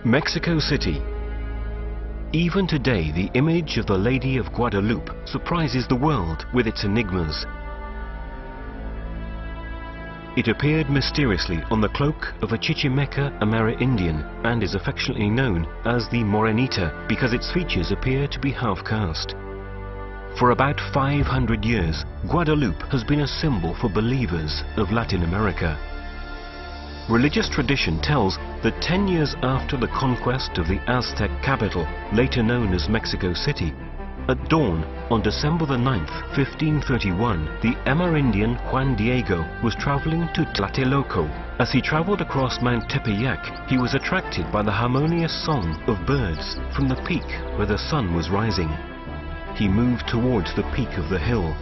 Mexico City. Even today, the image of the Lady of Guadalupe surprises the world with its enigmas. It appeared mysteriously on the cloak of a Chichimeca Amerindian and is affectionately known as the Morenita because its features appear to be half-caste. For about 500 years, Guadalupe has been a symbol for believers of Latin America. Religious tradition tells that 10 years after the conquest of the Aztec capital, later known as Mexico City, at dawn on December the 9th, 1531, the Amerindian Juan Diego was traveling to Tlatelolco. As he traveled across Mount Tepeyac, he was attracted by the harmonious song of birds from the peak where the sun was rising. He moved towards the peak of the hill.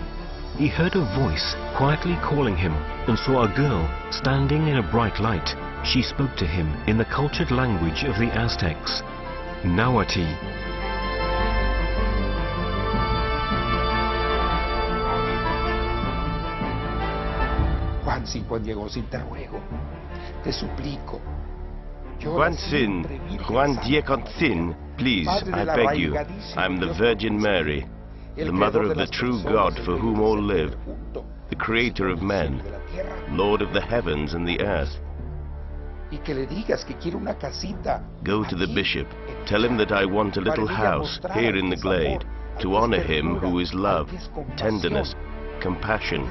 He heard a voice quietly calling him and saw a girl standing in a bright light. She spoke to him in the cultured language of the Aztecs, Nahuatl. Juan Diego, sin te ruego, te suplico. Juan Diego, please, I beg you, I am the Virgin Mary, the mother of the true God for whom all live, the creator of men, Lord of the heavens and the earth. Go to the bishop, tell him that I want a little house here in the glade, to honor him who is love, tenderness, compassion,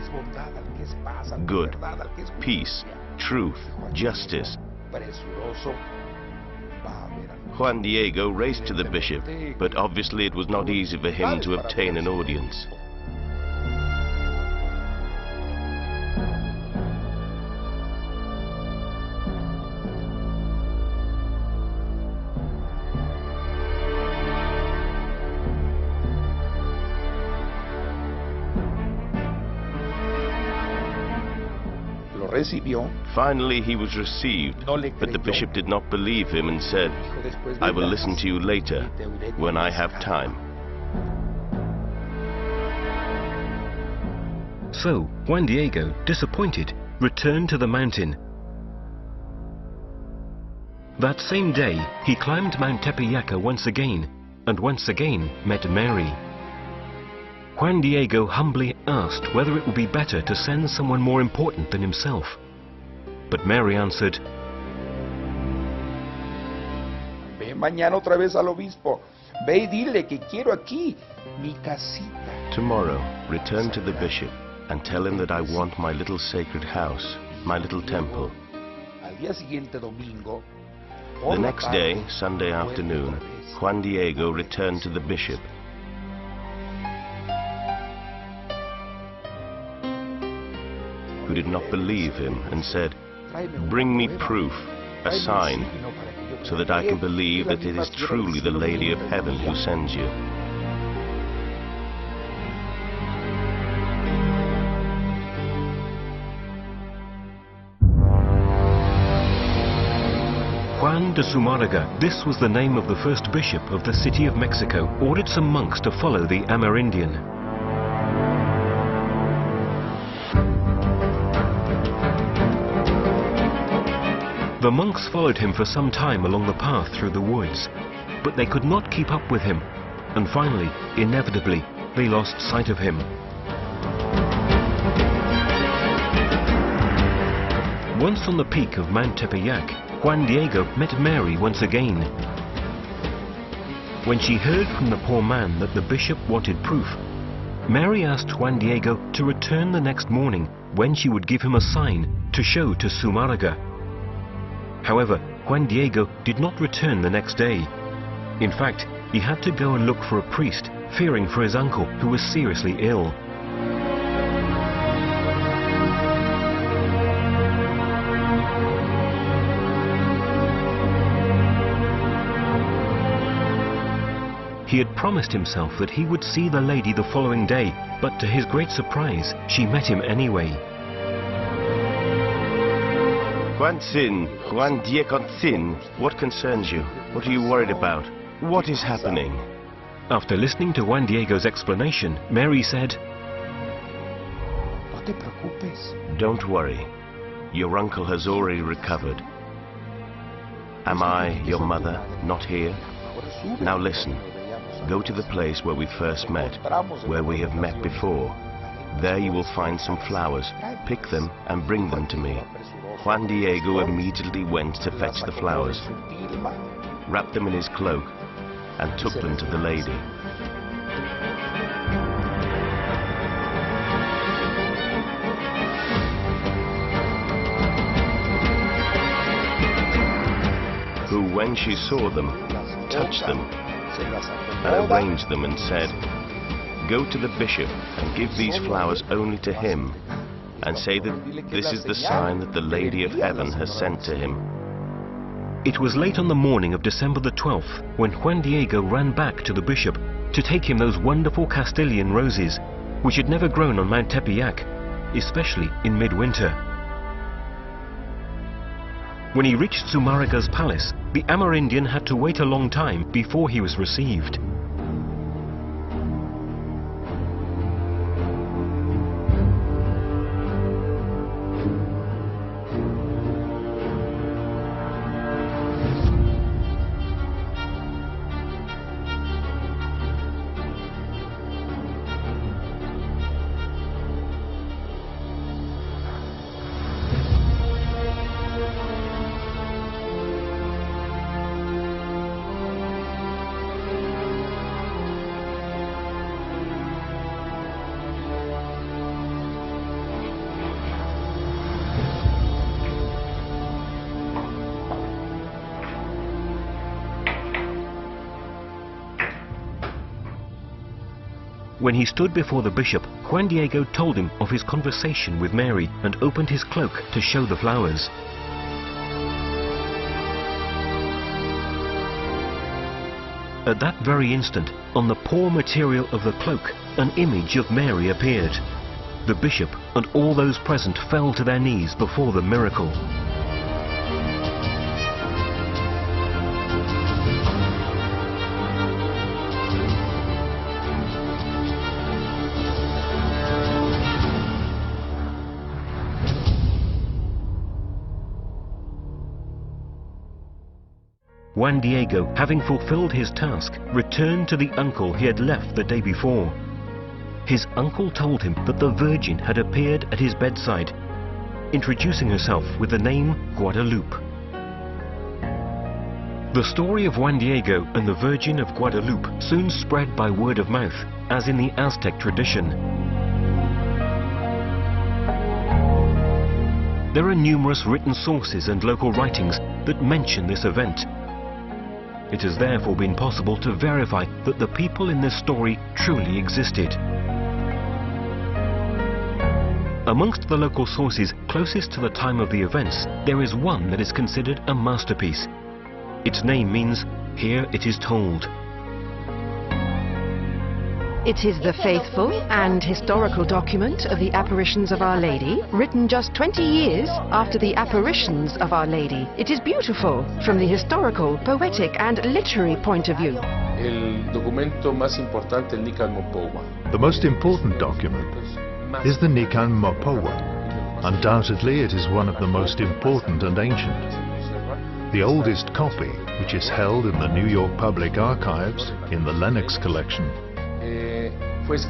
good, peace, truth, justice. Juan Diego raced to the bishop, but obviously it was not easy for him to obtain an audience. Finally he was received, but the bishop did not believe him and said, I will listen to you later, when I have time. So Juan Diego, disappointed, returned to the mountain. That same day, he climbed Mount Tepeyac once again, and once again met Mary. Juan Diego humbly asked whether it would be better to send someone more important than himself. But Mary answered, Ve mañana otra vez al obispo. Ve y dile que quiero aquí mi casita. Tomorrow, return to the bishop and tell him that I want my little sacred house, my little temple. Al día siguiente, domingo, the next day, Sunday afternoon, Juan Diego returned to the bishop. Who did not believe him and said, bring me proof, a sign, so that I can believe that it is truly the Lady of Heaven who sends you. Juan de Zumárraga, this was the name of the first bishop of the city of Mexico, ordered some monks to follow the Amerindian. The monks followed him for some time along the path through the woods, but they could not keep up with him, and finally, inevitably, they lost sight of him. Once on the peak of Mount Tepeyac, Juan Diego met Mary once again. When she heard from the poor man that the bishop wanted proof, Mary asked Juan Diego to return the next morning when she would give him a sign to show to Zumárraga. However, Juan Diego did not return the next day. In fact, he had to go and look for a priest, fearing for his uncle, who was seriously ill. He had promised himself that he would see the lady the following day, but to his great surprise, she met him anyway. Juan Diego, what concerns you? What are you worried about? What is happening? After listening to Juan Diego's explanation, Mary said, No te preocupes. Don't worry. Your uncle has already recovered. Am I, your mother, not here? Now listen. Go to the place where we first met, where we have met before. There you will find some flowers. Pick them and bring them to me." Juan Diego immediately went to fetch the flowers, wrapped them in his cloak, and took them to the lady. Who, when she saw them, touched them, and arranged them and said, "Go to the bishop and give these flowers only to him, and say that this is the sign that the Lady of Heaven has sent to him." It was late on the morning of December the 12th when Juan Diego ran back to the bishop to take him those wonderful Castilian roses, which had never grown on Mount Tepeyac, especially in midwinter. When he reached Zumarraga's palace, the Amerindian had to wait a long time before he was received. When he stood before the bishop, Juan Diego told him of his conversation with Mary and opened his cloak to show the flowers. At that very instant, on the poor material of the cloak, an image of Mary appeared. The bishop and all those present fell to their knees before the miracle. Juan Diego, having fulfilled his task, returned to the uncle he had left the day before. His uncle told him that the Virgin had appeared at his bedside, introducing herself with the name Guadalupe. The story of Juan Diego and the Virgin of Guadalupe soon spread by word of mouth, as in the Aztec tradition. There are numerous written sources and local writings that mention this event. It has therefore been possible to verify that the people in this story truly existed. Amongst the local sources closest to the time of the events, there is one that is considered a masterpiece. Its name means, "Here it is told." It is the faithful and historical document of the apparitions of Our Lady, written just 20 years after the apparitions of Our Lady. It is beautiful from the historical, poetic and literary point of view. The most important document is the Nican Mopowa. Undoubtedly, it is one of the most important and ancient. The oldest copy, which is held in the New York Public Archives in the Lenox collection, was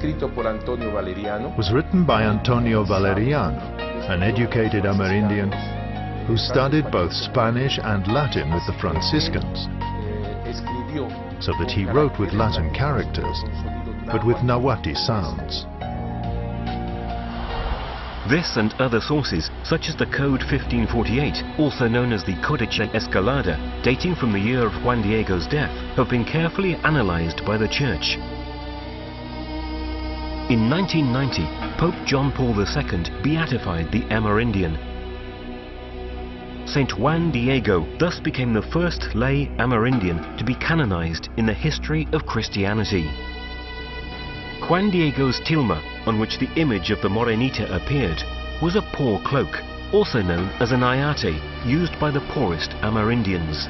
written by Antonio Valeriano, an educated Amerindian who studied both Spanish and Latin with the Franciscans, so that he wrote with Latin characters, but with Nahuatl sounds. This and other sources, such as the Code 1548, also known as the Códice Escalada, dating from the year of Juan Diego's death, have been carefully analyzed by the Church. In 1990, Pope John Paul II beatified the Amerindian. Saint Juan Diego thus became the first lay Amerindian to be canonized in the history of Christianity. Juan Diego's tilma, on which the image of the Morenita appeared, was a poor cloak, also known as an ayate, used by the poorest Amerindians.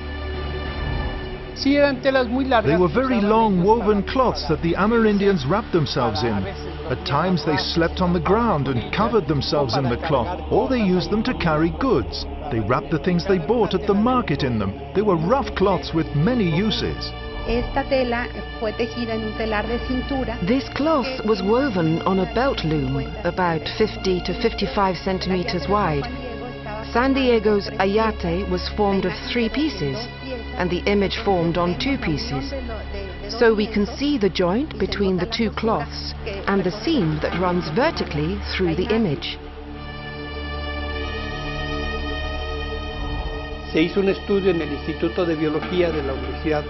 They were very long woven cloths that the Amerindians wrapped themselves in. At times they slept on the ground and covered themselves in the cloth, or they used them to carry goods. They wrapped the things they bought at the market in them. They were rough cloths with many uses. This cloth was woven on a belt loom about 50 to 55 centimeters wide. San Diego's ayate was formed of 3 pieces, and the image formed on 2 pieces. So we can see the joint between the 2 cloths and the seam that runs vertically through the image. Se hizo un estudio en el Instituto de Biología de la Universidad.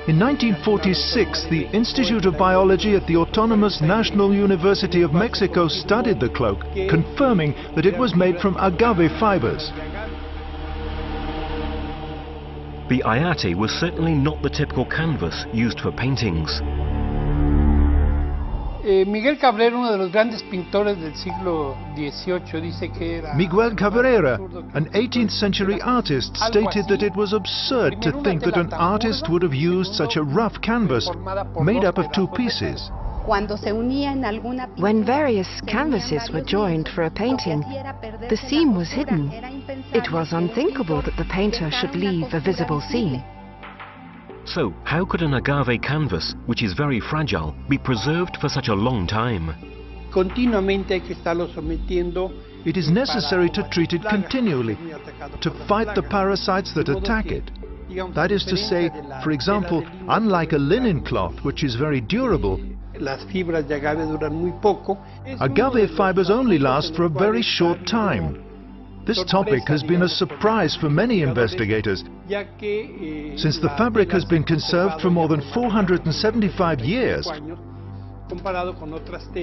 In 1946, the Institute of Biology at the Autonomous National University of Mexico studied the cloak, confirming that it was made from agave fibers. The ayate was certainly not the typical canvas used for paintings. Miguel Cabrera, uno de los grandes pintores del siglo XVIII, dice que era... Miguel Cabrera, an 18th century artist, stated that it was absurd to think that an artist would have used such a rough canvas made up of 2 pieces. When various canvases were joined for a painting, the seam was hidden. It was unthinkable that the painter should leave a visible seam. So, how could an agave canvas, which is very fragile, be preserved for such a long time? It is necessary to treat it continually, to fight the parasites that attack it. That is to say, for example, unlike a linen cloth, which is very durable, agave fibers only last for a very short time. This topic has been a surprise for many investigators, since the fabric has been conserved for more than 475 years.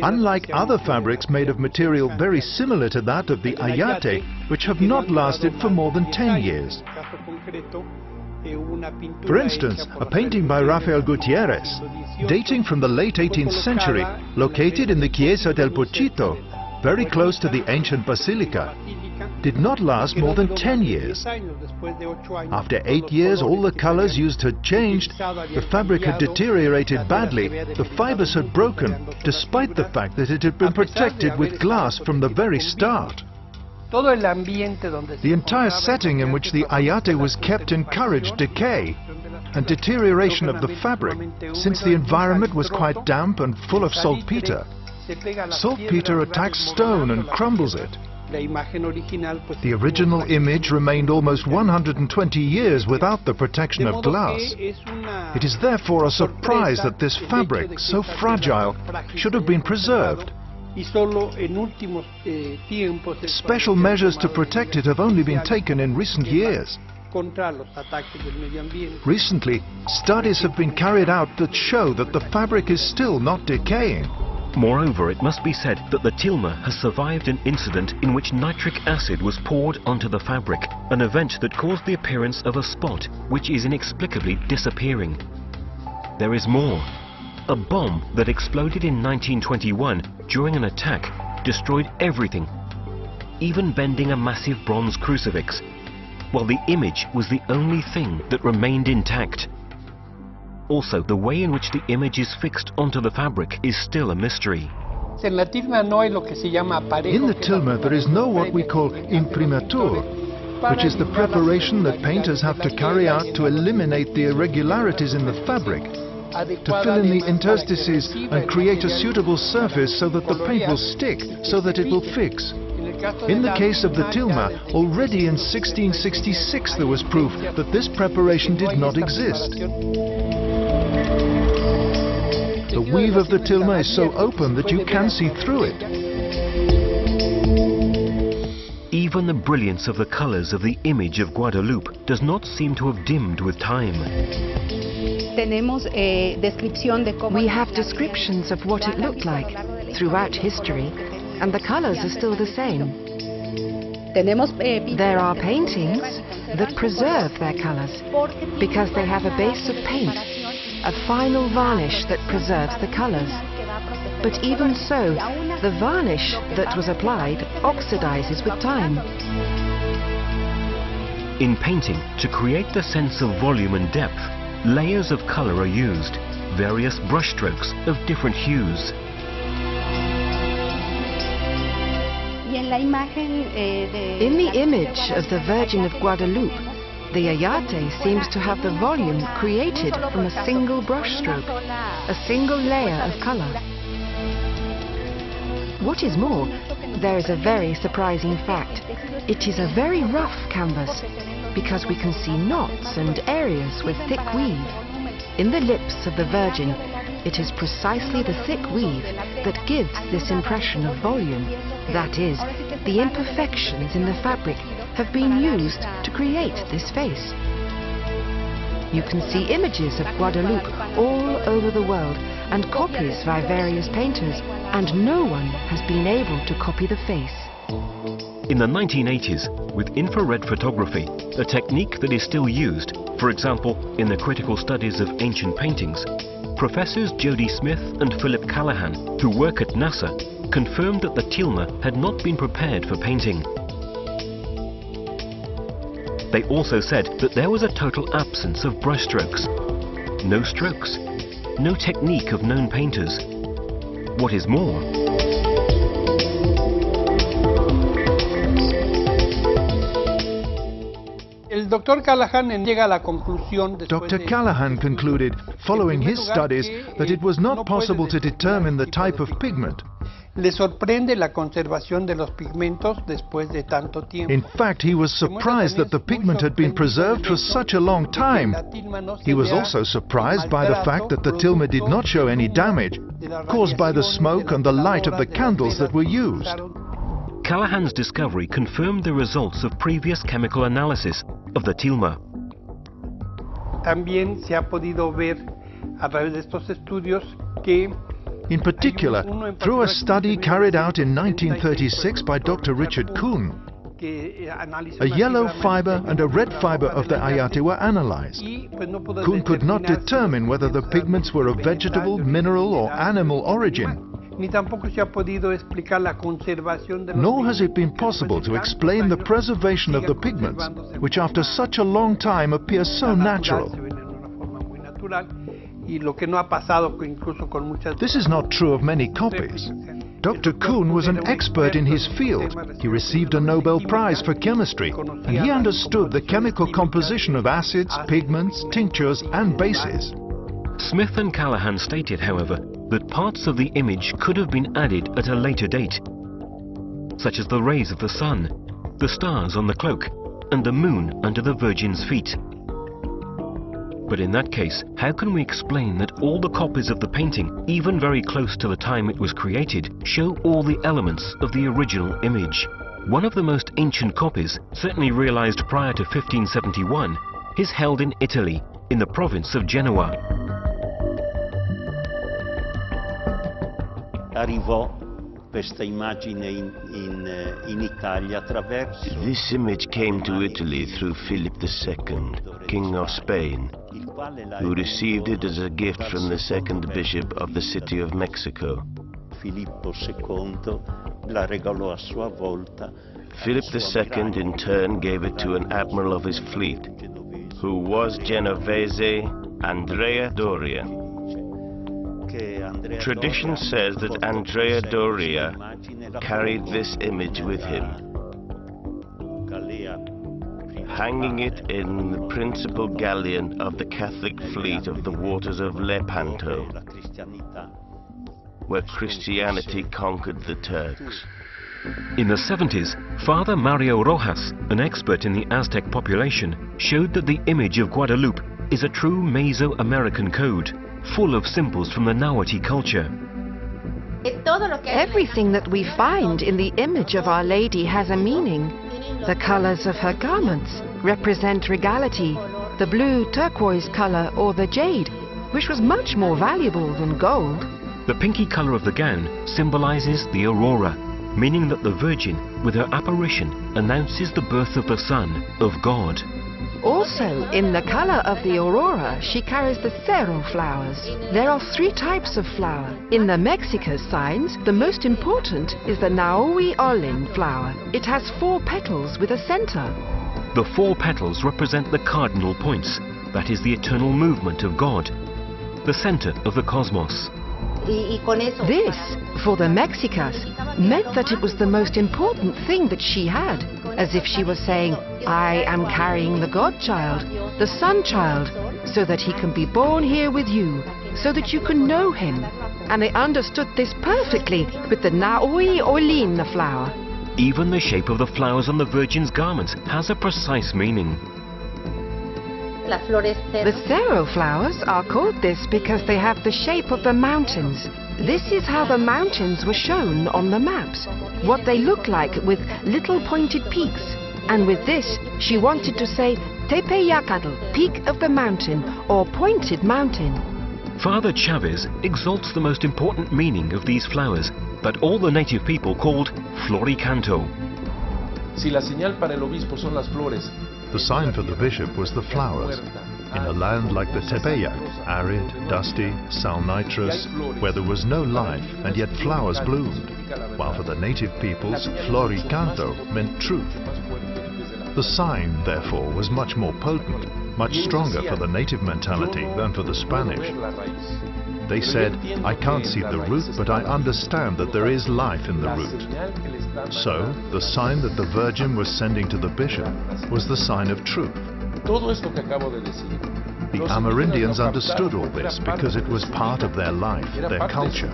Unlike other fabrics made of material very similar to that of the ayate, which have not lasted for more than 10 years. For instance, a painting by Rafael Gutierrez, dating from the late 18th century, located in the Chiesa del Pochito, very close to the ancient basilica, did not last more than 10 years. After 8 years, all the colors used had changed, the fabric had deteriorated badly, the fibers had broken, despite the fact that it had been protected with glass from the very start. The entire setting in which the ayate was kept encouraged decay and deterioration of the fabric, since the environment was quite damp and full of saltpeter. Saltpeter attacks stone and crumbles it. The original image remained almost 120 years without the protection of glass. It is therefore a surprise that this fabric, so fragile, should have been preserved. Special measures to protect it have only been taken in recent years. Recently, studies have been carried out that show that the fabric is still not decaying. Moreover, it must be said that the tilma has survived an incident in which nitric acid was poured onto the fabric, an event that caused the appearance of a spot which is inexplicably disappearing. There is more. A bomb that exploded in 1921 during an attack destroyed everything, even bending a massive bronze crucifix, while the image was the only thing that remained intact. Also, the way in which the image is fixed onto the fabric is still a mystery. In the tilma there is no what we call imprimatur, which is the preparation that painters have to carry out to eliminate the irregularities in the fabric, to fill in the interstices and create a suitable surface so that the paint will stick, so that it will fix. In the case of the tilma, already in 1666 there was proof that this preparation did not exist. The weave of the tilma is so open that you can see through it. Even the brilliance of the colors of the image of Guadalupe does not seem to have dimmed with time. We have descriptions of what it looked like throughout history, and the colors are still the same. There are paintings that preserve their colors because they have a base of paint, a final varnish that preserves the colors. But even so, the varnish that was applied oxidizes with time. In painting, to create the sense of volume and depth, layers of color are used, various brushstrokes of different hues. In the image of the Virgin of Guadalupe, the ayate seems to have the volume created from a single brushstroke, a single layer of color. What is more, there is a very surprising fact. It is a very rough canvas, because we can see knots and areas with thick weave. In the lips of the Virgin, it is precisely the thick weave that gives this impression of volume. That is, the imperfections in the fabric have been used to create this face. You can see images of Guadalupe all over the world and copies by various painters, and no one has been able to copy the face. In the 1980s, with infrared photography, a technique that is still used, for example, in the critical studies of ancient paintings, Professors Jody Smith and Philip Callahan, who work at NASA, confirmed that the tilma had not been prepared for painting. They also said that there was a total absence of brushstrokes. No strokes. No technique of known painters. What is more, Dr. Callahan concluded, following his studies, that it was not possible to determine the type of pigment. Le sorprende la conservación de los pigmentos después de tanto tiempo. In fact, he was surprised that the pigment had been preserved for such a long time. He was also surprised by the fact that the tilma did not show any damage caused by the smoke and the light of the candles that were used. Callahan's discovery confirmed the results of previous chemical analysis of the tilma. También se ha podido ver a través de estos estudios que in particular, through a study carried out in 1936 by Dr. Richard Kuhn, a yellow fiber and a red fiber of the ayate were analyzed. Kuhn could not determine whether the pigments were of vegetable, mineral or animal origin. Nor has it been possible to explain the preservation of the pigments, which after such a long time appear so natural. This is not true of many copies. Dr. Kuhn was an expert in his field. He received a Nobel Prize for chemistry, and he understood the chemical composition of acids, pigments, tinctures and bases. Smith and Callahan stated, however, that parts of the image could have been added at a later date, such as the rays of the sun, the stars on the cloak, and the moon under the Virgin's feet. But in that case, how can we explain that all the copies of the painting, even very close to the time it was created, show all the elements of the original image? One of the most ancient copies, certainly realized prior to 1571, is held in Italy, in the province of Genoa. This image came to Italy through Philip II, King of Spain, who received it as a gift from the second bishop of the city of Mexico. Philip II in turn gave it to an admiral of his fleet, who was Genovese Andrea Doria. Tradition says that Andrea Doria carried this image with him, hanging it in the principal galleon of the Catholic fleet of the waters of Lepanto, where Christianity conquered the Turks. In the 70s, Father Mario Rojas, an expert in the Aztec population, showed that the image of Guadalupe is a true Mesoamerican code, full of symbols from the Nahuatl culture. Everything that we find in the image of Our Lady has a meaning. The colors of her garments represent regality, the blue turquoise color or the jade, which was much more valuable than gold. The pinky color of the gown symbolizes the aurora, meaning that the Virgin, with her apparition, announces the birth of the Son, of God. Also, in the color of the aurora, she carries the cerro flowers. There are 3 types of flower. In the Mexica signs, the most important is the Nahui Olin flower. It has 4 petals with a center. The 4 petals represent the cardinal points, that is the eternal movement of God, the center of the cosmos. This, for the Mexicas, meant that it was the most important thing that she had, as if she was saying, I am carrying the godchild, the sun child, so that he can be born here with you, so that you can know him. And they understood this perfectly with the Naui Olin, the flower. Even the shape of the flowers on the Virgin's garments has a precise meaning. The cerro flowers are called this because they have the shape of the mountains. This is how the mountains were shown on the maps, what they look like with little pointed peaks. And with this, she wanted to say Tepeyacatl, peak of the mountain, or pointed mountain. Father Chavez exalts the most important meaning of these flowers that all the native people called floricanto. The sign for the bishop was the flowers. In a land like the Tepeyac, arid, dusty, salnitrous, where there was no life and yet flowers bloomed, while for the native peoples, floricanto meant truth. The sign, therefore, was much more potent, much stronger for the native mentality than for the Spanish. They said, I can't see the root, but I understand that there is life in the root. So, the sign that the Virgin was sending to the bishop was the sign of truth. The Amerindians understood all this because it was part of their life, their culture.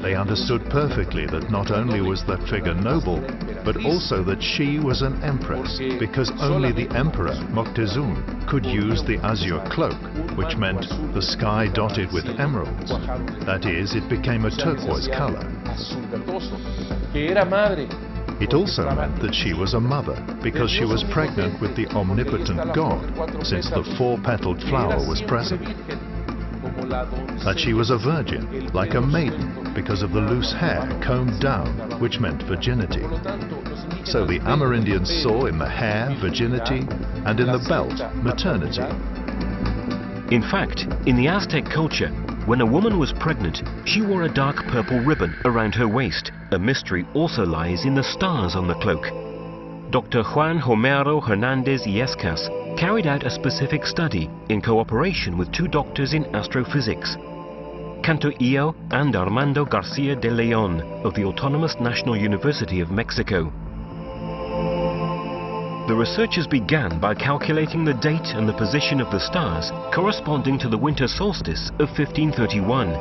They understood perfectly that not only was that figure noble, but also that she was an empress, because only the emperor, Moctezuma, could use the azure cloak, which meant the sky dotted with emeralds. That is, it became a turquoise color. It also meant that she was a mother, because she was pregnant with the omnipotent God, since the four-petaled flower was present. That she was a virgin, like a maiden, because of the loose hair combed down, which meant virginity. So the Amerindians saw in the hair virginity, and in the belt maternity. In fact, in the Aztec culture, when a woman was pregnant, she wore a dark purple ribbon around her waist. A mystery also lies in the stars on the cloak. Dr. Juan Homero Hernandez Yescas carried out a specific study in cooperation with two doctors in astrophysics, Canto Io and Armando Garcia de Leon of the Autonomous National University of Mexico. The researchers began by calculating the date and the position of the stars corresponding to the winter solstice of 1531.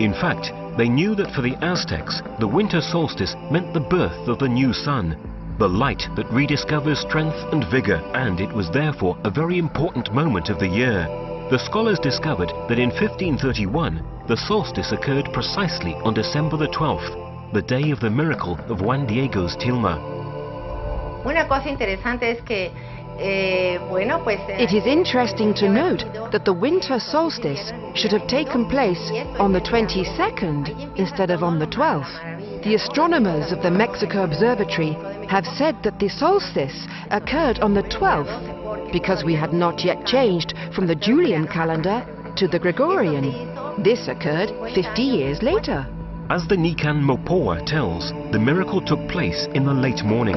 In fact, they knew that for the Aztecs, the winter solstice meant the birth of the new sun, the light that rediscovers strength and vigor, and it was therefore a very important moment of the year. The scholars discovered that in 1531, the solstice occurred precisely on December the 12th, the day of the miracle of Juan Diego's tilma. It is interesting to note that the winter solstice should have taken place on the 22nd instead of on the 12th. The astronomers of the Mexico Observatory have said that the solstice occurred on the 12th because we had not yet changed from the Julian calendar to the Gregorian. This occurred 50 years later. As the Nican Mopoa tells, the miracle took place in the late morning.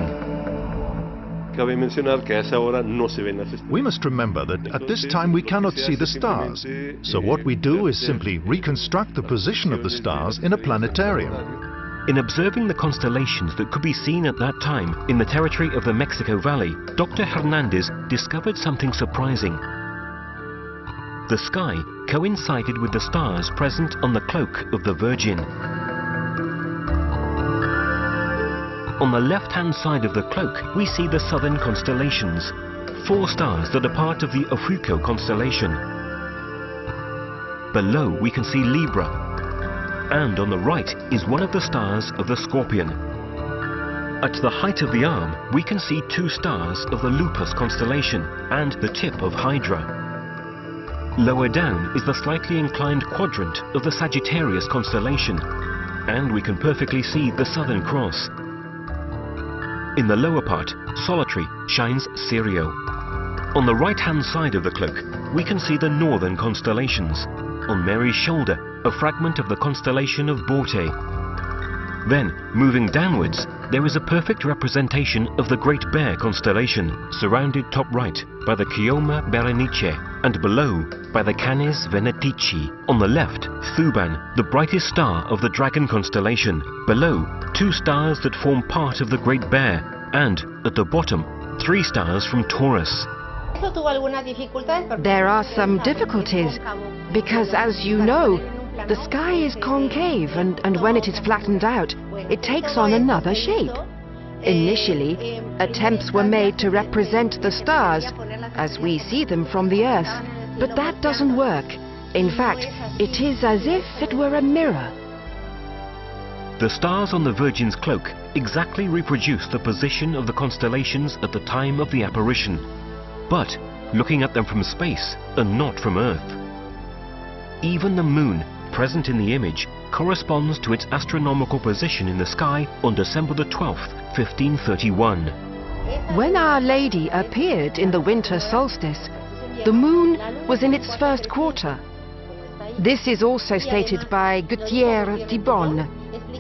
We must remember that at this time we cannot see the stars, so what we do is simply reconstruct the position of the stars in a planetarium. In observing the constellations that could be seen at that time in the territory of the Mexico Valley, Dr. Hernandez discovered something surprising. The sky coincided with the stars present on the cloak of the Virgin. On the left-hand side of the cloak, we see the southern constellations, 4 stars that are part of the Ofiuco constellation. Below, we can see Libra, and on the right is one of the stars of the Scorpion. At the height of the arm, we can see 2 stars of the Lupus constellation and the tip of Hydra. Lower down is the slightly inclined quadrant of the Sagittarius constellation, and we can perfectly see the Southern Cross. In the lower part, Solitary shines Sirio. On the right-hand side of the cloak, we can see the northern constellations. On Mary's shoulder, a fragment of the constellation of Borte. Then, moving downwards, there is a perfect representation of the Great Bear constellation, surrounded top right by the Chioma Berenice, and below by the Canes Venetici. On the left, Thuban, the brightest star of the Dragon constellation. Below, 2 stars that form part of the Great Bear, and at the bottom, 3 stars from Taurus. There are some difficulties because, as you know, the sky is concave, and when it is flattened out, it takes on another shape. Initially, attempts were made to represent the stars as we see them from the Earth, but that doesn't work. In fact, it is as if it were a mirror. The stars on the Virgin's cloak exactly reproduce the position of the constellations at the time of the apparition, but looking at them from space and not from Earth. Even the moon, present in the image, corresponds to its astronomical position in the sky on December the 12th, 1531. When Our Lady appeared in the winter solstice, the moon was in its first quarter. This is also stated by Gutiérrez Tibón,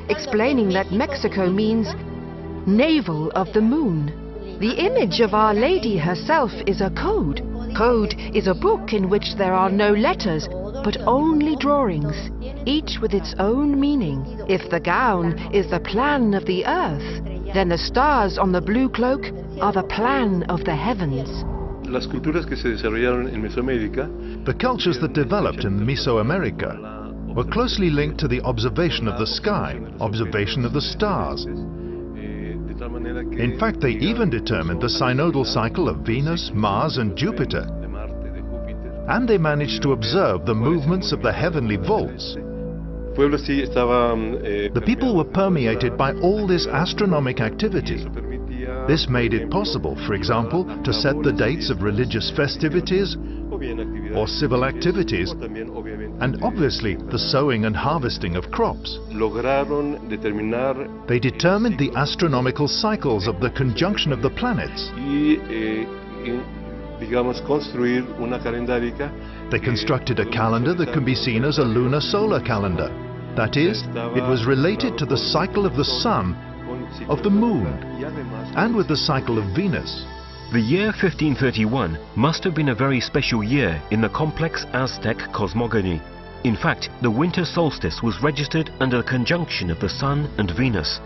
explaining that Mexico means navel of the moon. The image of Our Lady herself is a code. Code is a book in which there are no letters, but only drawings, each with its own meaning. If the gown is the plan of the earth, then the stars on the blue cloak are the plan of the heavens. The cultures that developed in Mesoamerica were closely linked to the observation of the sky, observation of the stars. In fact, they even determined the synodal cycle of Venus, Mars and Jupiter. And they managed to observe the movements of the heavenly vaults. The people were permeated by all this astronomic activity. This made it possible, for example, to set the dates of religious festivities or civil activities, and obviously the sowing and harvesting of crops. They determined the astronomical cycles of the conjunction of the planets. They constructed a calendar that can be seen as a lunar-solar calendar. That is, it was related to the cycle of the sun, of the moon, and with the cycle of Venus. The year 1531 must have been a very special year in the complex Aztec cosmogony. In fact, the winter solstice was registered under the conjunction of the Sun and Venus.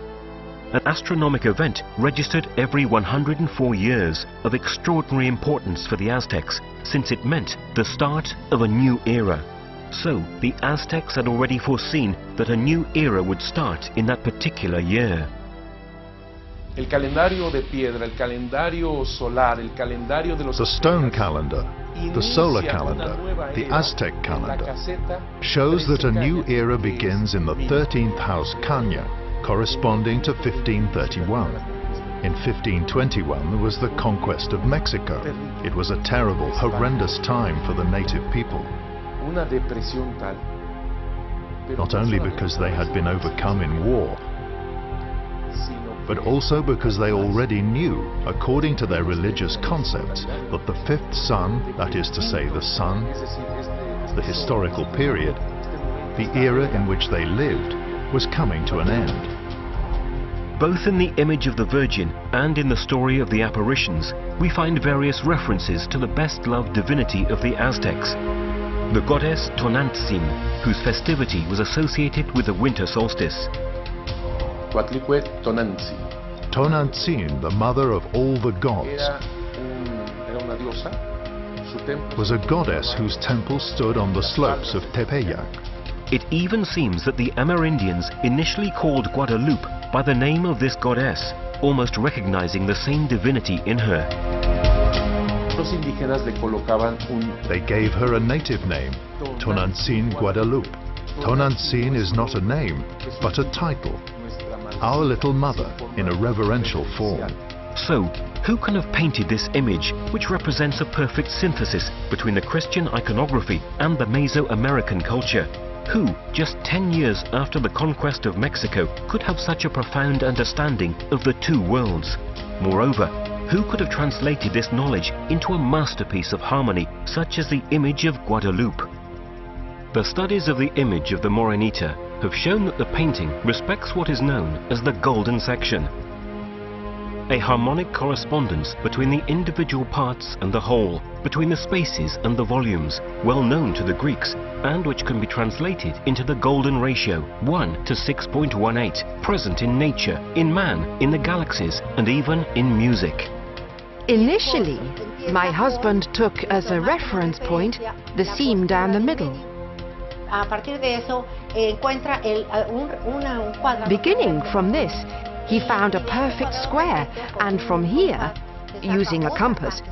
An astronomic event registered every 104 years, of extraordinary importance for the Aztecs, since it meant the start of a new era. So, the Aztecs had already foreseen that a new era would start in that particular year. El calendario de piedra, el calendario solar, el calendario de los... The stone calendar, the solar calendar, the Aztec calendar, shows that a new era begins in the 13th house Caña, corresponding to 1531. In 1521 there was the conquest of Mexico. It was a terrible, horrendous time for the native people. Not only because they had been overcome in war, but also because they already knew, according to their religious concepts, that the fifth sun, that is to say the sun, the historical period, the era in which they lived, was coming to an end. Both in the image of the Virgin and in the story of the apparitions, we find various references to the best-loved divinity of the Aztecs, the goddess Tonantzin, whose festivity was associated with the winter solstice. Guadalupe Tonantzin. Tonantzin, the mother of all the gods, was a goddess whose temple stood on the slopes of Tepeyac. It even seems that the Amerindians initially called Guadalupe by the name of this goddess, almost recognizing the same divinity in her. They gave her a native name, Tonantzin Guadalupe. Tonantzin is not a name, but a title. Our Little Mother, in a reverential form. So, who can have painted this image, which represents a perfect synthesis between the Christian iconography and the Mesoamerican culture? Who, just 10 years after the conquest of Mexico, could have such a profound understanding of the two worlds? Moreover, who could have translated this knowledge into a masterpiece of harmony, such as the image of Guadalupe? The studies of the image of the Morenita have shown that the painting respects what is known as the golden section. a harmonic correspondence between the individual parts and the whole, between the spaces and the volumes, well known to the Greeks, and which can be translated into the golden ratio, 1 to 6.18, present in nature, in man, in the galaxies, and even in music. Initially, my husband took as a reference point the seam down the middle. Beginning from this, he found a perfect square, and from here, using a compass,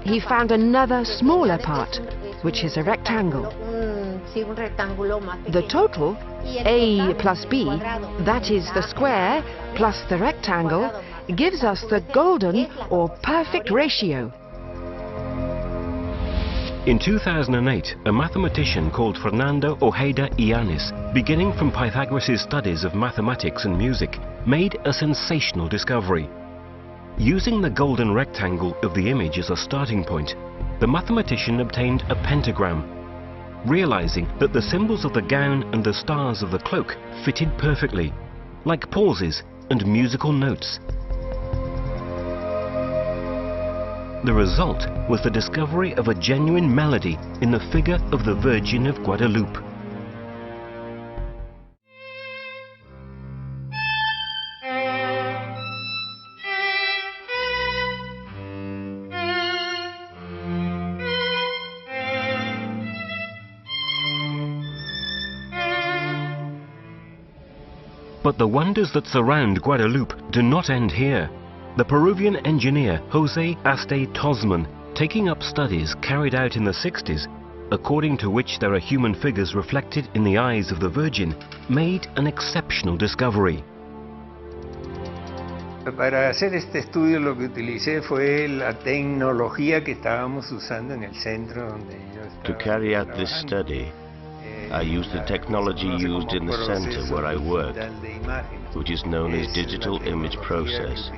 he found another smaller part, which is a rectangle. The total, A plus B, that is the square plus the rectangle, gives us the golden or perfect ratio. In 2008, a mathematician called Fernando Ojeda Llanes, beginning from Pythagoras' studies of mathematics and music, made a sensational discovery. Using the golden rectangle of the image as a starting point, the mathematician obtained a pentagram, realizing that the symbols of the gown and the stars of the cloak fitted perfectly, like pauses and musical notes. The result was the discovery of a genuine melody in the figure of the Virgin of Guadalupe. But the wonders that surround Guadalupe do not end here. The Peruvian engineer Jose Aste Tosman, taking up studies carried out in the 60s, according to which there are human figures reflected in the eyes of the Virgin, made an exceptional discovery. Para hacer este estudio lo que utilicé fue la tecnología que estábamos usando en el centro donde yo estaba. To carry out this study, I used the technology used in the center where I worked, which is known as digital image process.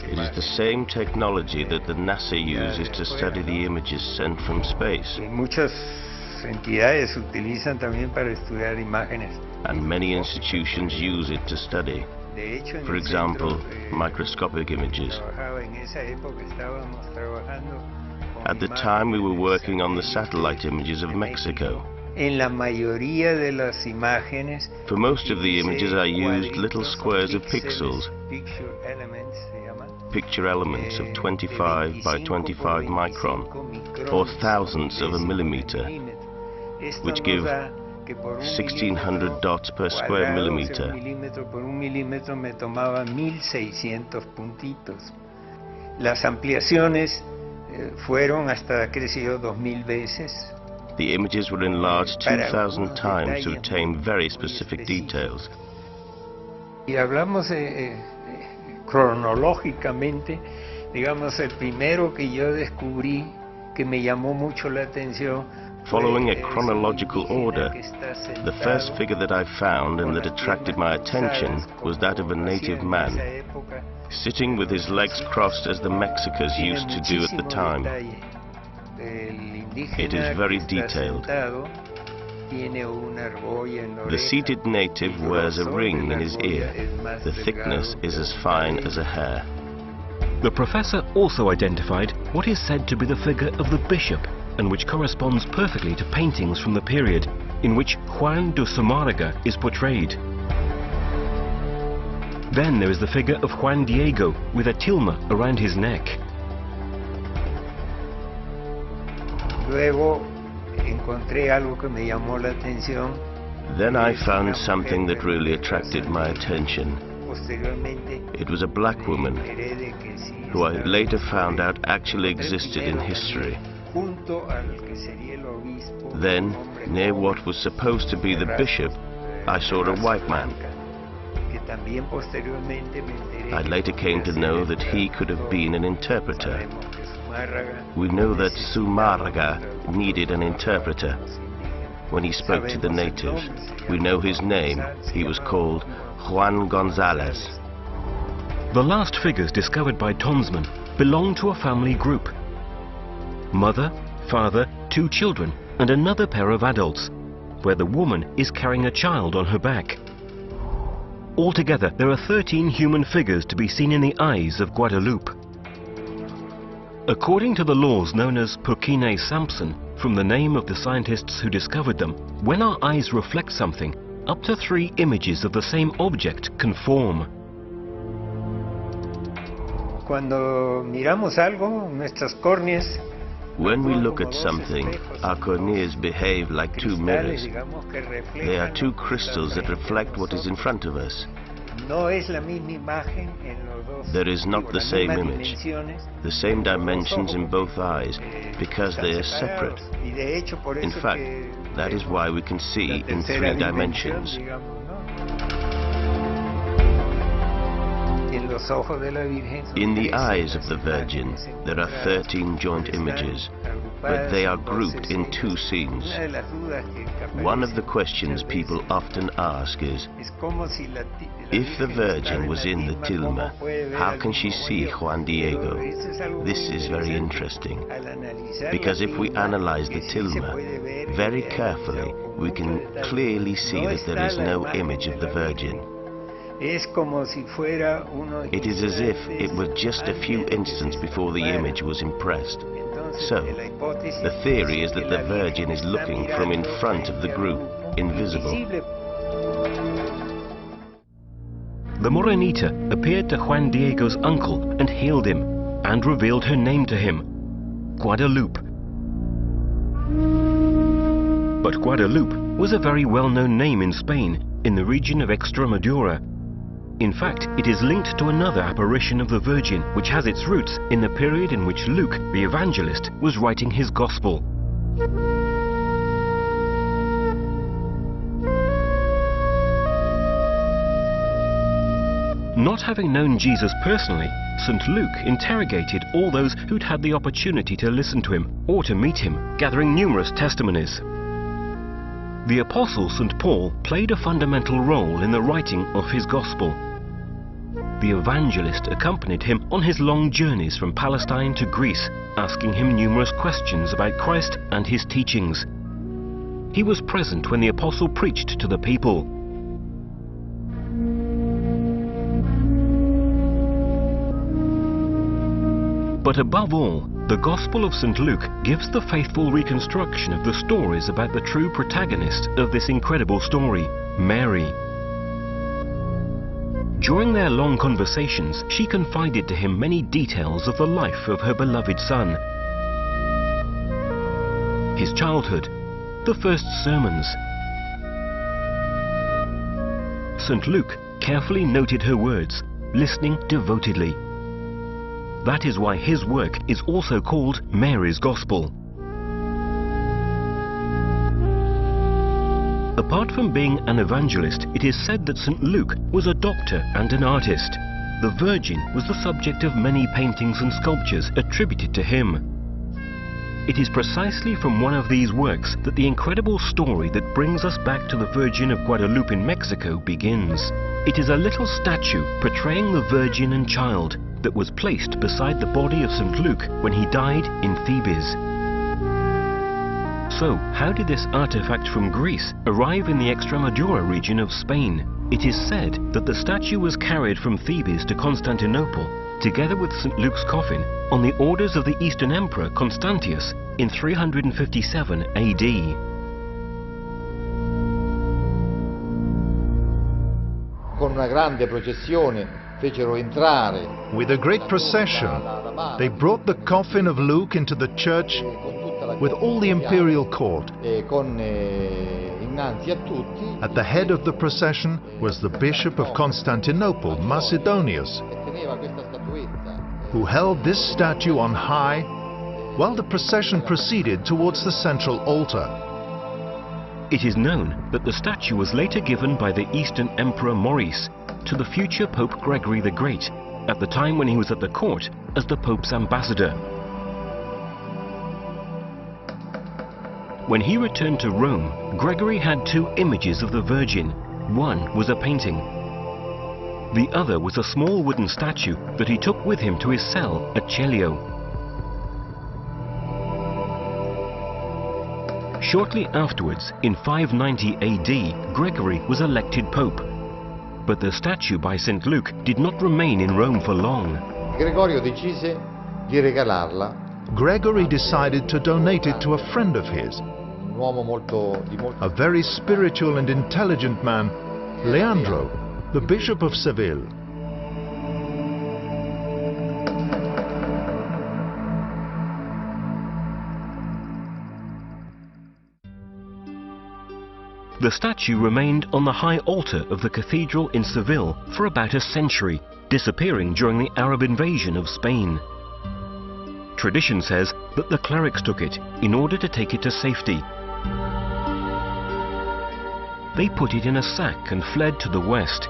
It is the same technology that the NASA uses to study the images sent from space. Muchas entidades utilizan también para estudiar imágenes. And many institutions use it to study. For example, microscopic images. At the time we were working on the satellite images of Mexico. For most of the images I used little squares of pixels, picture elements of 25 by 25 micron, or thousandths of a millimeter, which give 1600 dots per square millimeter. Las ampliaciones fueron hasta crecido 2000 veces. The images were enlarged 2000 times to obtain very specific details. Y hablamos cronológicamente, digamos, el primero que yo descubrí que me llamó mucho la atención. Following a chronological order, the first figure that I found and that attracted my attention was that of a native man, sitting with his legs crossed as the Mexicans used to do at the time. It is very detailed. The seated native wears a ring in his ear. The thickness is as fine as a hair. The professor also identified what is said to be the figure of the bishop, and which corresponds perfectly to paintings from the period in which Juan de Zumárraga is portrayed. Then there is the figure of Juan Diego with a tilma around his neck. Luego encontré algo que me llamó la atención. Then I found something that really attracted my attention. It was a black woman, who I later found out actually existed in history. Then, near what was supposed to be the bishop, I saw a white man. I later came to know that he could have been an interpreter. We know that Zumárraga needed an interpreter. When he spoke to the natives, we know his name. He was called Juan González. The last figures discovered by Tonsman belong to a family group. Mother, father, 2 children, and another pair of adults, where the woman is carrying a child on her back. Altogether, there are 13 human figures to be seen in the eyes of Guadalupe. According to the laws known as Purkinje Sampson, from the name of the scientists who discovered them, when our eyes reflect something, up to 3 images of the same object can form. Cuando miramos algo, nuestras córneas, when we look at something, our corneas behave like 2 mirrors. They are 2 crystals that reflect what is in front of us. There is not the same image, the same dimensions in both eyes, because they are separate. In fact, that is why we can see in 3 dimensions. In the eyes of the Virgin, there are 13 joint images, but they are grouped in 2 scenes. One of the questions people often ask is, if the Virgin was in the tilma, how can she see Juan Diego? This is very interesting, because if we analyze the tilma very carefully, we can clearly see that there is no image of the Virgin. It is as if it were just a few instants before the image was impressed. So, the theory is that the Virgin is looking from in front of the group, invisible. The Morenita appeared to Juan Diego's uncle and healed him, and revealed her name to him, Guadalupe. But Guadalupe was a very well-known name in Spain, in the region of Extremadura. In fact, it is linked to another apparition of the Virgin, which has its roots in the period in which Luke, the evangelist, was writing his Gospel. Not having known Jesus personally, St. Luke interrogated all those who'd had the opportunity to listen to him or to meet him, gathering numerous testimonies. The Apostle St. Paul played a fundamental role in the writing of his Gospel. The evangelist accompanied him on his long journeys from Palestine to Greece, asking him numerous questions about Christ and his teachings. He was present when the apostle preached to the people. But above all, the Gospel of St. Luke gives the faithful reconstruction of the stories about the true protagonist of this incredible story, Mary. During their long conversations, she confided to him many details of the life of her beloved son. His childhood, the first sermons. St. Luke carefully noted her words, listening devotedly. That is why his work is also called Mary's Gospel. Apart from being an evangelist, it is said that St. Luke was a doctor and an artist. The Virgin was the subject of many paintings and sculptures attributed to him. It is precisely from one of these works that the incredible story that brings us back to the Virgin of Guadalupe in Mexico begins. It is a little statue portraying the Virgin and Child that was placed beside the body of St. Luke when he died in Thebes. So, how did this artifact from Greece arrive in the Extremadura region of Spain? It is said that the statue was carried from Thebes to Constantinople, together with St. Luke's coffin, on the orders of the Eastern Emperor Constantius in 357 AD. Con una grande processione fecero entrare. With a great procession, they brought the coffin of Luke into the church with all the imperial court. At the head of the procession was the Bishop of Constantinople, Macedonius, who held this statue on high while the procession proceeded towards the central altar. It is known that the statue was later given by the Eastern Emperor Maurice to the future Pope Gregory the Great, at the time when he was at the court as the Pope's ambassador. When he returned to Rome, Gregory had 2 images of the Virgin. One was a painting. The other was a small wooden statue that he took with him to his cell at Celio. Shortly afterwards, in 590 AD, Gregory was elected Pope. But the statue by St. Luke did not remain in Rome for long. Gregorio decise di regalarla. Gregory decided to donate it to a friend of his, Un uomo a very spiritual and intelligent man, Leandro, the Bishop of Seville. The statue remained on the high altar of the cathedral in Seville for about a century, disappearing during the Arab invasion of Spain. Tradition says that the clerics took it in order to take it to safety. They put it in a sack and fled to the west.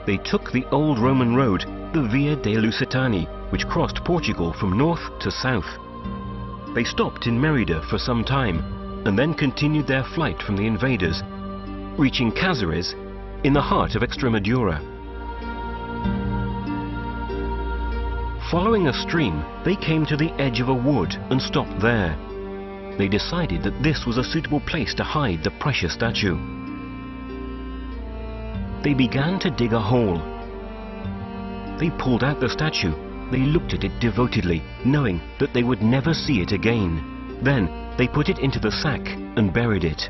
They took the old Roman road, the Via dei Lusitani, which crossed Portugal from north to south. They stopped in Merida for some time, and then continued their flight from the invaders, reaching Cáceres in the heart of Extremadura. Following a stream, they came to the edge of a wood and stopped there. They decided that this was a suitable place to hide the precious statue. They began to dig a hole. They pulled out the statue. They looked at it devotedly, knowing that they would never see it again. Then they put it into the sack and buried it.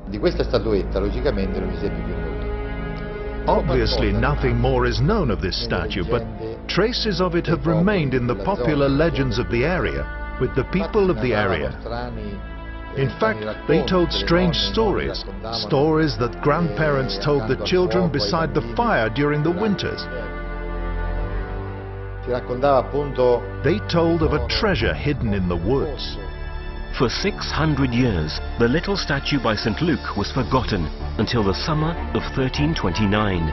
Di questa statuetta logicamente non si seppe più nulla. Obviously nothing more is known of this statue, but traces of it have remained in the popular legends of the area, with the people of the area. In fact, they told strange stories, stories that grandparents told the children beside the fire during the winters. They told of a treasure hidden in the woods. For 600 years, the little statue by St. Luke was forgotten until the summer of 1329.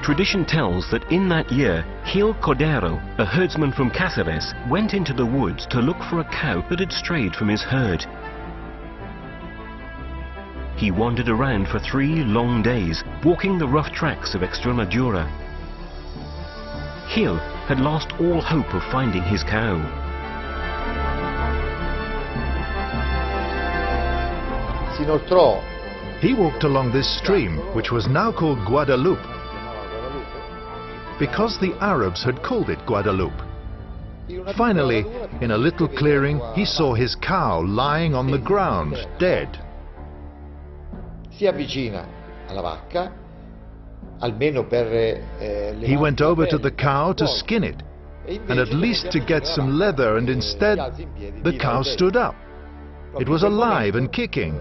Tradition tells that in that year, Gil Cordero, a herdsman from Cáceres, went into the woods to look for a cow that had strayed from his herd. He wandered around for 3 long days, walking the rough tracks of Extremadura. Gil had lost all hope of finding his cow. He walked along this stream, which was now called Guadalupe, because the Arabs had called it Guadalupe. Finally, in a little clearing, he saw his cow lying on the ground, dead. Si avvicina alla vacca, almeno per He went over to the cow to skin it, and at least to get some leather, and instead, the cow stood up. It was alive and kicking.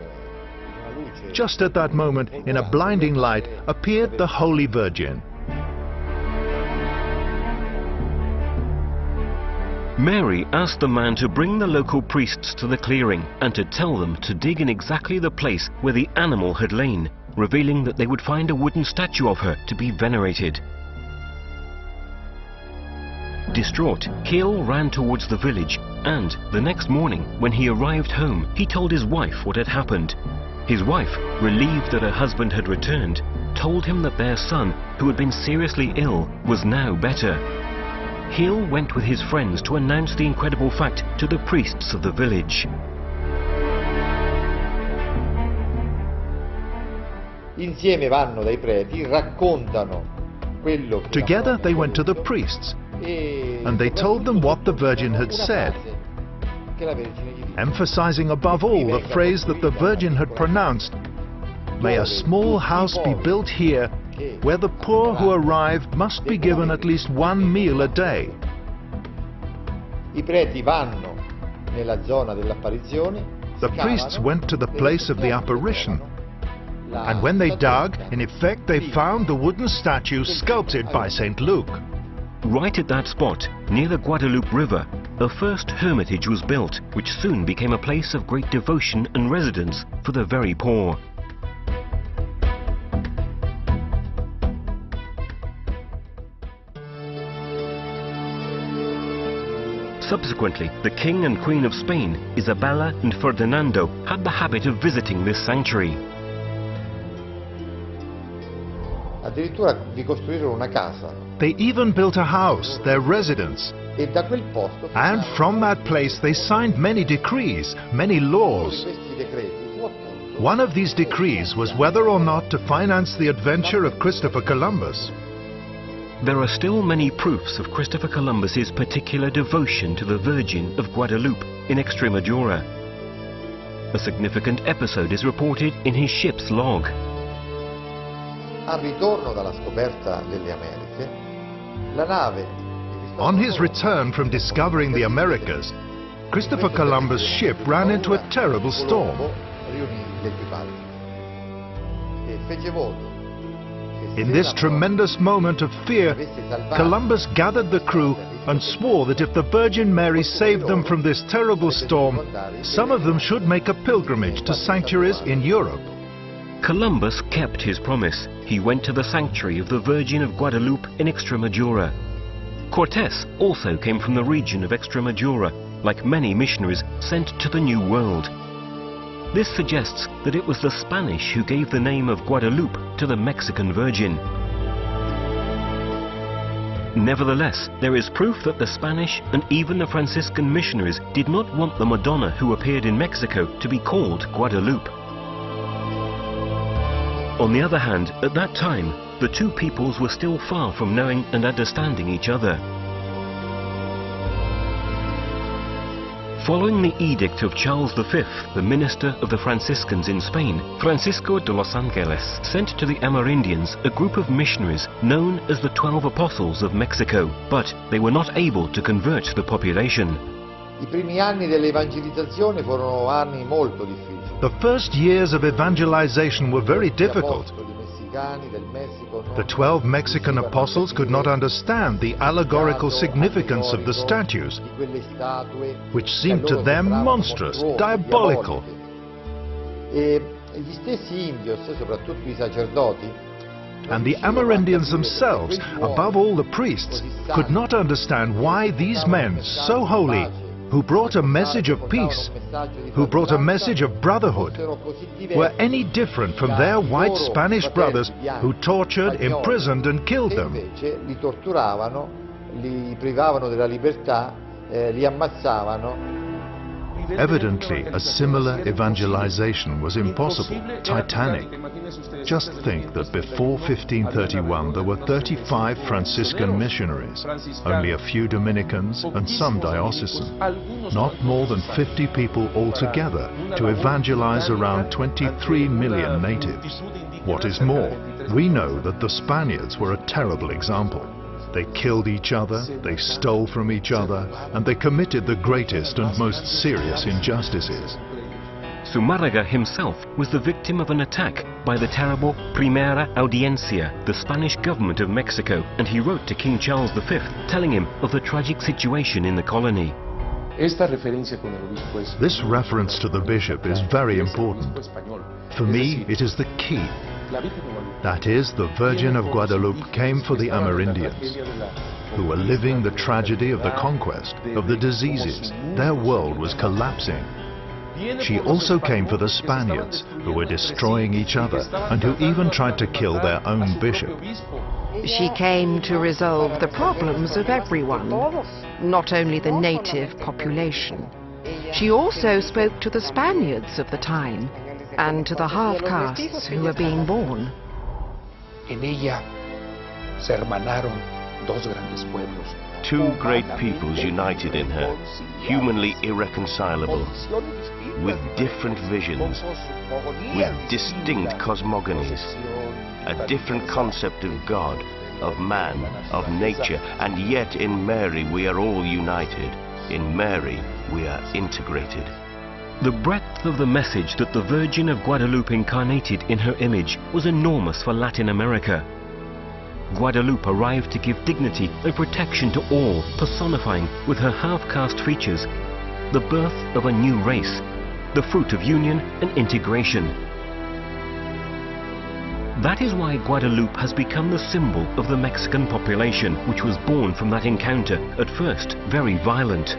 Just at that moment, in a blinding light, appeared the Holy Virgin. Mary asked the man to bring the local priests to the clearing and to tell them to dig in exactly the place where the animal had lain, revealing that they would find a wooden statue of her to be venerated. Distraught, Gil ran towards the village, and the next morning, when he arrived home, he told his wife what had happened. His wife, relieved that her husband had returned, told him that their son, who had been seriously ill, was now better. Gil went with his friends to announce the incredible fact to the priests of the village. Insieme vanno dai preti, raccontano quello che Together they went to the priests, and they told them what the Virgin had said, emphasizing above all the phrase that the Virgin had pronounced, "May a small house be built here, where the poor who arrive must be given at least 1 meal a day." I preti vanno nella zona dell'apparizione. The priests went to the place of the apparition, and when they dug, in effect they found the wooden statue sculpted by St. Luke. Right at that spot, near the Guadalupe River, the first hermitage was built, which soon became a place of great devotion and residence for the very poor. Subsequently, the King and Queen of Spain, Isabella and Ferdinando, had the habit of visiting this sanctuary. Addirittura vi costruirono una casa. They even built a house, their residence. E da quel posto And from that place they signed many decrees, many laws. questi decreti fu appunto One of these decrees was whether or not to finance the adventure of Christopher Columbus. There are still many proofs of Christopher Columbus's particular devotion to the Virgin of Guadalupe in Extremadura. A significant episode is reported in his ship's log. al ritorno dalla scoperta delle Americhe, la nave On his return from discovering the Americas, Christopher Columbus' ship ran into a terrible storm. riunì l'equipaggio e fece voto. In this tremendous moment of fear, Columbus gathered the crew and swore that if the Virgin Mary saved them from this terrible storm, some of them should make a pilgrimage to sanctuaries in Europe. Columbus kept his promise. He went to the sanctuary of the Virgin of Guadalupe in Extremadura. Cortés also came from the region of Extremadura, like many missionaries sent to the New World. This suggests that it was the Spanish who gave the name of Guadalupe to the Mexican Virgin. Nevertheless, there is proof that the Spanish and even the Franciscan missionaries did not want the Madonna who appeared in Mexico to be called Guadalupe. On the other hand, at that time, the two peoples were still far from knowing and understanding each other. Following the edict of Charles V, the minister of the Franciscans in Spain, Francisco de los Angeles sent to the Amerindians a group of missionaries known as the 12 Apostles of Mexico, but they were not able to convert the population. I primi anni dell'evangelizzazione furono anni molto difficili. The first years of evangelization were very difficult. The 12 Mexican apostles could not understand the allegorical significance of the statues, which seemed to them monstrous, diabolical. And the Amerindians themselves, above all the priests, could not understand why these men, so holy, who brought a message of peace, who brought a message of brotherhood, were any different from their white Spanish brothers who tortured, imprisoned and killed them. Li torturavano, li privavano della libertà, li ammazzavano. Evidently, a similar evangelization was impossible, titanic. Just think that before 1531 there were 35 Franciscan missionaries, only a few Dominicans and some diocesan, not more than 50 people altogether to evangelize around 23 million natives. What is more, we know that the Spaniards were a terrible example. They killed each other, they stole from each other, and they committed the greatest and most serious injustices. Zumárraga himself was the victim of an attack by the terrible Primera Audiencia, the Spanish government of Mexico, and he wrote to King Charles V telling him of the tragic situation in the colony. This reference to the bishop is very important. For me, it is the key. That is, the Virgin of Guadalupe came for the Amerindians, who were living the tragedy of the conquest, of the diseases. Their world was collapsing. She also came for the Spaniards, who were destroying each other, and who even tried to kill their own bishop. She came to resolve the problems of everyone, not only the native population. She also spoke to the Spaniards of the time, and to the half-castes who were being born. En ella se hermanaron dos grandes pueblos. Two great peoples united in her, humanly irreconcilable, with different visions, with distinct cosmogonies, a different concept of God, of man, of nature, and yet in Mary we are all united. In Mary we are integrated. The breadth of the message that the Virgin of Guadalupe incarnated in her image was enormous for Latin America. Guadalupe arrived to give dignity and protection to all, personifying, with her half-caste features, the birth of a new race, the fruit of union and integration. That is why Guadalupe has become the symbol of the Mexican population, which was born from that encounter, at first very violent.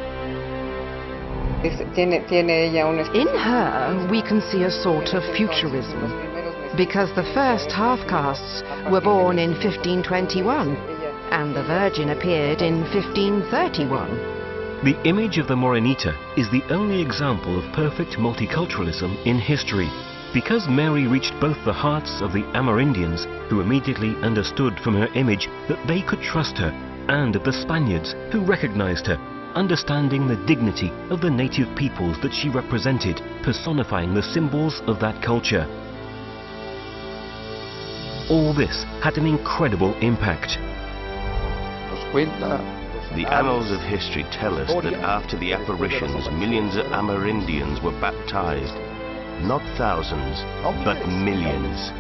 In her, we can see a sort of futurism. because the first half-castes were born in 1521 and the Virgin appeared in 1531. The image of the Morenita is the only example of perfect multiculturalism in history, because Mary reached both the hearts of the Amerindians, who immediately understood from her image that they could trust her, and of the Spaniards, who recognized her, understanding the dignity of the native peoples that she represented, personifying the symbols of that culture. All this had an incredible impact. The annals of history tell us that after the apparitions, millions of Amerindians were baptized. Not thousands, but millions.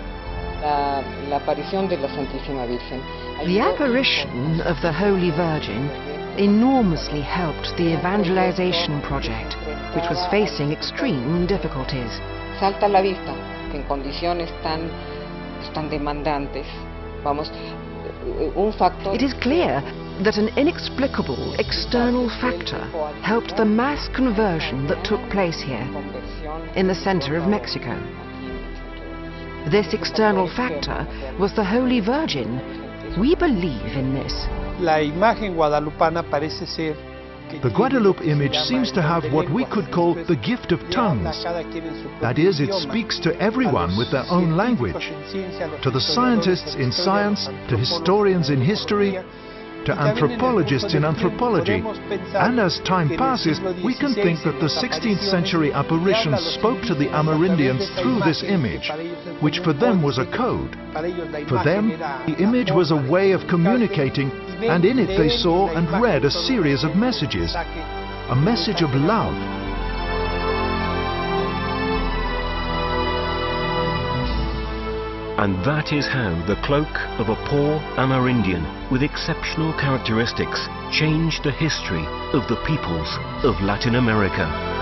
The apparition of the Holy Virgin enormously helped the evangelization project, which was facing extreme difficulties. Salta a la vista que en condiciones tan demandantes, It is clear that an inexplicable external factor helped the mass conversion that took place here, in the center of Mexico. This external factor was the Holy Virgin. We believe in this. La imagen guadalupana parece ser The Guadalupe image seems to have what we could call the gift of tongues. That is, it speaks to everyone with their own language, to the scientists in science, to historians in history, to anthropologists in anthropology. And as time passes, we can think that the 16th century apparitions spoke to the Amerindians through this image, which for them was a code. For them, the image was a way of communicating, and in it they saw and read a series of messages, a message of love. And that is how the cloak of a poor Amerindian with exceptional characteristics changed the history of the peoples of Latin America.